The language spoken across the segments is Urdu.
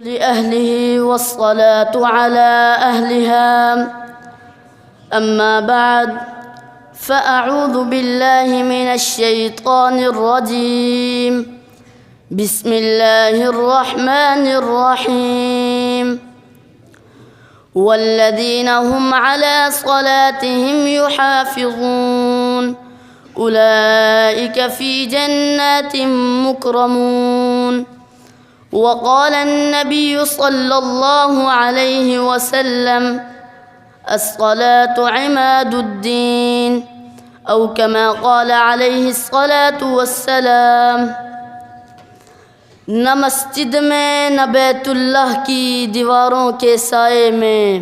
لأهله والصلاة على أهلها. أما بعد، فأعوذ بالله من الشيطان الرجيم. بسم الله الرحمن الرحيم. والذين هم على صلاتهم يحافظون أولئك في جنات مكرمون. وقال النبي صلى الله عليه وسلم: الصلاة عماد الدين، أو كما قال عليه الصلاة والسلام. نہ مسجد میں نہ بیت اللہ کی دیواروں کے سائے میں،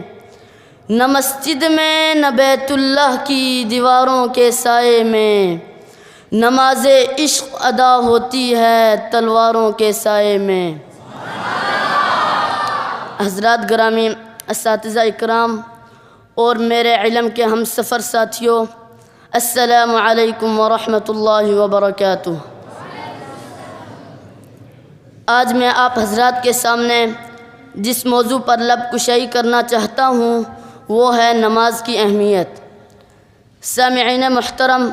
نہ مسجد میں نہ بیت اللہ کی دیواروں کے سائے میں، نماز عشق ادا ہوتی ہے تلواروں کے سائے میں. حضرات گرامی، اساتذہ اکرام اور میرے علم کے ہم سفر ساتھیوں، السلام علیکم ورحمۃ اللہ وبرکاتہ. آج میں آپ حضرات کے سامنے جس موضوع پر لب کشائی کرنا چاہتا ہوں وہ ہے نماز کی اہمیت. سامعین محترم،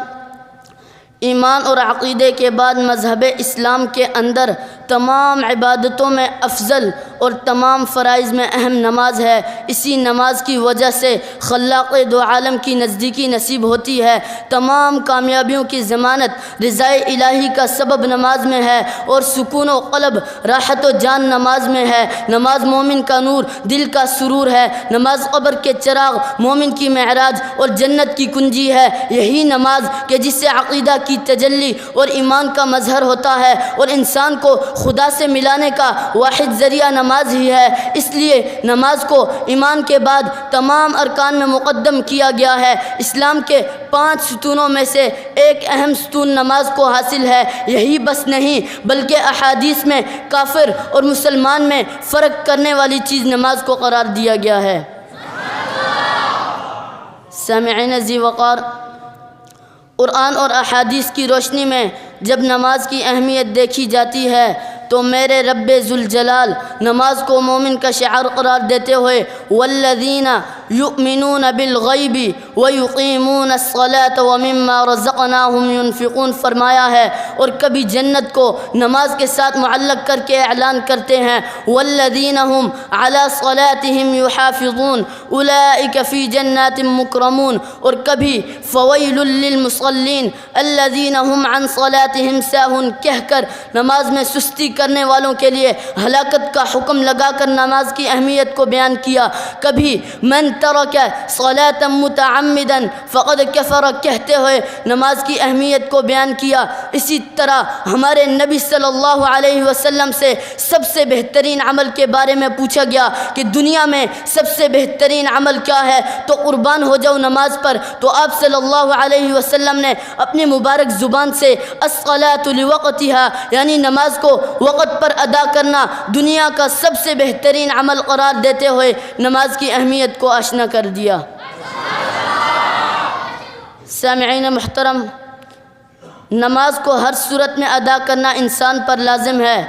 ایمان اور عقیدے کے بعد مذہب اسلام کے اندر تمام عبادتوں میں افضل اور تمام فرائض میں اہم نماز ہے. اسی نماز کی وجہ سے خلاق دو عالم کی نزدیکی نصیب ہوتی ہے. تمام کامیابیوں کی ضمانت رضائے الہی کا سبب نماز میں ہے، اور سکون و قلب، راحت و جان نماز میں ہے. نماز مومن کا نور، دل کا سرور ہے. نماز قبر کے چراغ، مومن کی معراج اور جنت کی کنجی ہے. یہی نماز کہ جس سے عقیدہ کی تجلی اور ایمان کا مظہر ہوتا ہے، اور انسان کو خدا سے ملانے کا واحد ذریعہ نماز ہی ہے. اس لیے نماز کو ایمان کے بعد تمام ارکان میں مقدم کیا گیا ہے. اسلام کے 5 ستونوں میں سے ایک اہم ستون نماز کو حاصل ہے. یہی بس نہیں بلکہ احادیث میں کافر اور مسلمان میں فرق کرنے والی چیز نماز کو قرار دیا گیا ہے. سامعین ذی وقار، قرآن اور احادیث کی روشنی میں جب نماز کی اہمیت دیکھی جاتی ہے تو میرے رب ذوالجلال نماز کو مومن کا شعار قرار دیتے ہوئے والذین یؤمنون بالغیب ویقیمون الصلاة ومما رزقناہم ینفقون فرمایا ہے، اور کبھی جنت کو نماز کے ساتھ معلق کر کے اعلان کرتے ہیں والذین هم علی صلاتهم یحافظون اولئک فی جنات مکرمون، اور کبھی فویل للمصلین الذین هم عن صلاتهم ساہون کہہ کر نماز میں سستی کرنے والوں کے لیے ہلاکت کا حکم لگا کر نماز کی اہمیت کو بیان کیا. کبھی من ترک صلاة متعمدا فقد کفر کہتے ہوئے نماز کی اہمیت کو بیان کیا. اسی طرح ہمارے نبی صلی اللہ علیہ وسلم سے سب سے بہترین عمل کے بارے میں پوچھا گیا کہ دنیا میں سب سے بہترین عمل کیا ہے، تو قربان ہو جاؤ نماز پر. تو آپ صلی اللہ علیہ وسلم نے اپنی مبارک زبان سے الصلاة لوقتها یعنی نماز کو وقت پر ادا کرنا دنیا کا سب سے بہترین عمل قرار دیتے ہوئے نماز کی اہمیت کو آشنا کر دیا. سامعین محترم، نماز کو ہر صورت میں ادا کرنا انسان پر لازم ہے،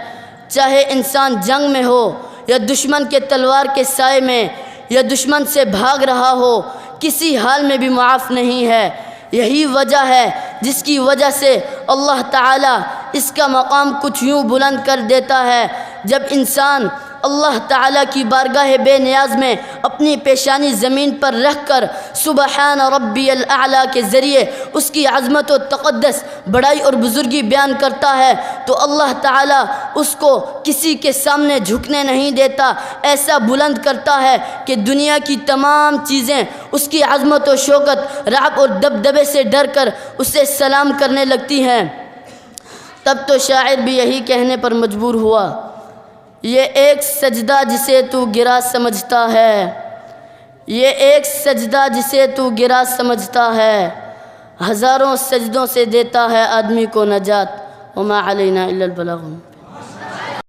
چاہے انسان جنگ میں ہو یا دشمن کے تلوار کے سائے میں یا دشمن سے بھاگ رہا ہو، کسی حال میں بھی معاف نہیں ہے. یہی وجہ ہے جس کی وجہ سے اللہ تعالیٰ اس کا مقام کچھ یوں بلند کر دیتا ہے. جب انسان اللہ تعالیٰ کی بارگاہ بے نیاز میں اپنی پیشانی زمین پر رکھ کر سبحان ربی الاعلیٰ کے ذریعے اس کی عظمت و تقدس، بڑائی اور بزرگی بیان کرتا ہے تو اللہ تعالیٰ اس کو کسی کے سامنے جھکنے نہیں دیتا. ایسا بلند کرتا ہے کہ دنیا کی تمام چیزیں اس کی عظمت و شوکت، رعب اور دبدبے سے ڈر کر اسے سلام کرنے لگتی ہیں. تب تو شاعر بھی یہی کہنے پر مجبور ہوا، یہ ایک سجدہ جسے تو گرا سمجھتا ہے، یہ ایک سجدہ جسے تو گرا سمجھتا ہے، ہزاروں سجدوں سے دیتا ہے آدمی کو نجات. وما علینا الا البلاغ.